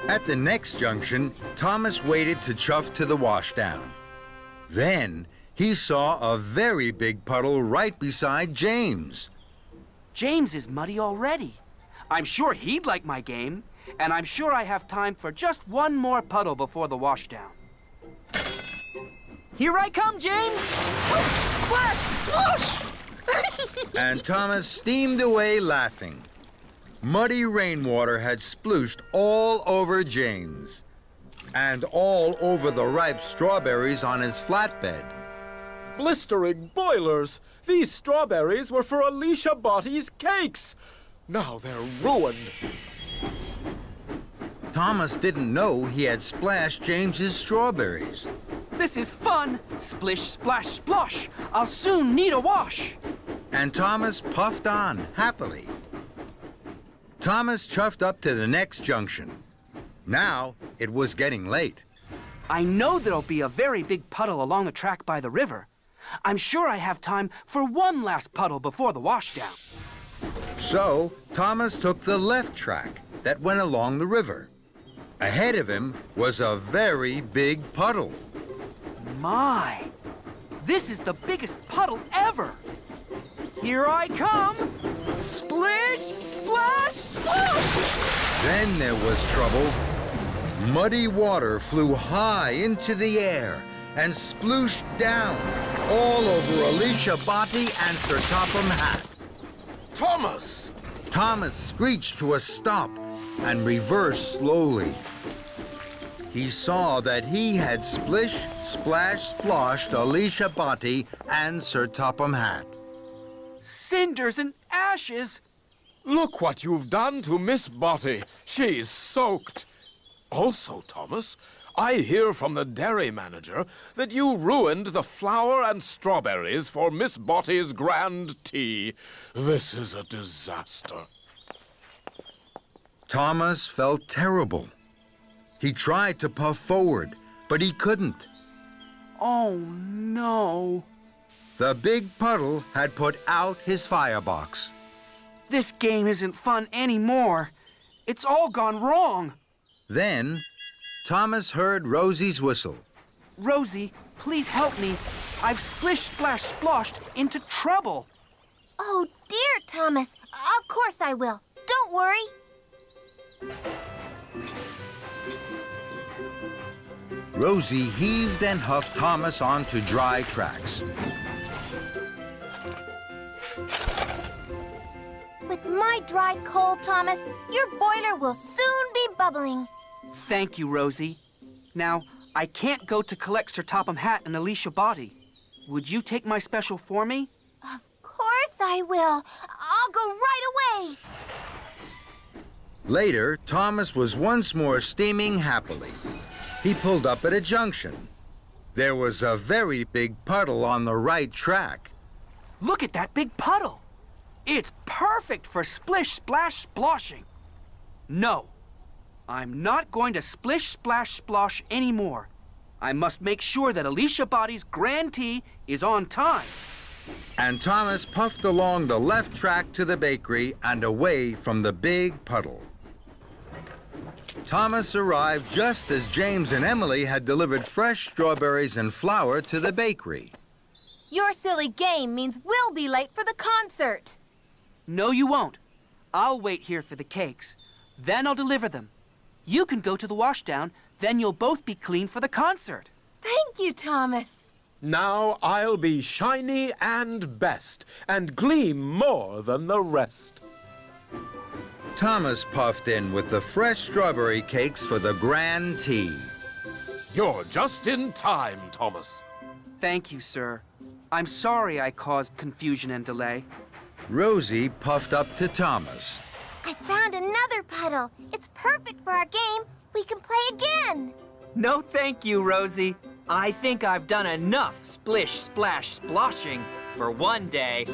At the next junction, Thomas waited to chuff to the washdown. Then he saw a very big puddle right beside James. James is muddy already. I'm sure he'd like my game, and I'm sure I have time for just one more puddle before the washdown. Here I come, James! Splish, splash, splosh! And Thomas steamed away laughing. Muddy rainwater had splooshed all over James and all over the ripe strawberries on his flatbed. Blistering boilers! These strawberries were for Alicia Bottie's cakes. Now they're ruined. Thomas didn't know he had splashed James's strawberries. This is fun! Splish, splash, splosh! I'll soon need a wash! And Thomas puffed on happily. Thomas chuffed up to the next junction. Now it was getting late. I know there'll be a very big puddle along the track by the river. I'm sure I have time for one last puddle before the washdown. So Thomas took the left track that went along the river. Ahead of him was a very big puddle. My! This is the biggest puddle ever! Here I come! Splish, splash, splosh! Then there was trouble. Muddy water flew high into the air and splooshed down all over Alicia Botti and Sir Topham Hatt. Thomas! Thomas screeched to a stop and reversed slowly. He saw that he had splish, splash, sploshed Alicia Botti and Sir Topham Hatt. Cinders and ashes! Look what you've done to Miss Bottie. She's soaked. Also, Thomas, I hear from the dairy manager that you ruined the flour and strawberries for Miss Bottie's grand tea. This is a disaster. Thomas felt terrible. He tried to puff forward, but he couldn't. Oh, no. The big puddle had put out his firebox. This game isn't fun anymore. It's all gone wrong. Then, Thomas heard Rosie's whistle. Rosie, please help me. I've splish, splash, sploshed into trouble. Oh, dear, Thomas. Of course I will. Don't worry. Rosie heaved and huffed Thomas onto dry tracks. With my dry coal, Thomas, your boiler will soon be bubbling. Thank you, Rosie. Now, I can't go to collect Sir Topham Hatt and Alicia Botti. Would you take my special for me? Of course I will. I'll go right away. Later, Thomas was once more steaming happily. He pulled up at a junction. There was a very big puddle on the right track. Look at that big puddle. It's perfect for splish, splash, sploshing. No, I'm not going to splish, splash, splosh anymore. I must make sure that Alicia Botti's grand tea is on time. And Thomas puffed along the left track to the bakery and away from the big puddle. Thomas arrived just as James and Emily had delivered fresh strawberries and flour to the bakery. Your silly game means we'll be late for the concert. No, you won't. I'll wait here for the cakes. Then I'll deliver them. You can go to the washdown, then you'll both be clean for the concert. Thank you, Thomas. Now I'll be shiny and best, and gleam more than the rest. Thomas puffed in with the fresh strawberry cakes for the grand tea. You're just in time, Thomas. Thank you, sir. I'm sorry I caused confusion and delay. Rosie puffed up to Thomas. I found another puddle. It's perfect for our game. We can play again. No, thank you, Rosie. I think I've done enough splish, splash, sploshing for one day.